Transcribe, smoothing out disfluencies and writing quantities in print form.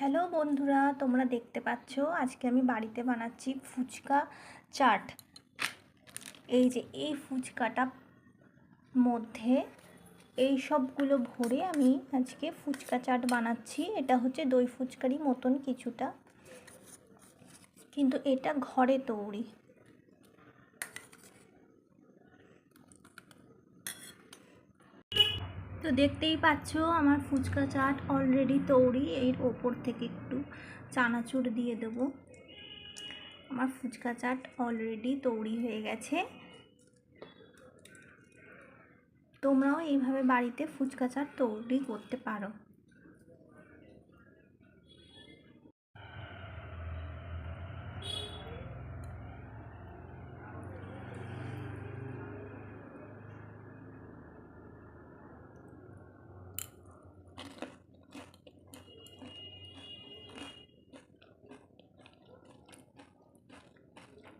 Hello বন্ধুরা, তোমরা দেখতে পাচ্ছ আজকে আমি বাড়িতে বানাচ্ছি ফুচকা চাট। এই যে এই ফুচকাটা মধ্যে এই সবগুলো ভরে আমি আজকে ফুচকা চাট বানাচ্ছি। এটা হচ্ছে দই ফুচকারি মতন কিছুটা, কিন্তু এটা ঘরে তৈরি। তো দেখতেই পাচ্ছ আমার ফুচকা চাট অলরেডি তৈরি। এর ওপর থেকে একটু চানাচুর দিয়ে দেবো। আমার ফুচকা চাট অলরেডি তৈরি হয়ে গেছে। তোমরাও এইভাবে বাড়িতে ফুচকা চাট তৈরি করতে পারো।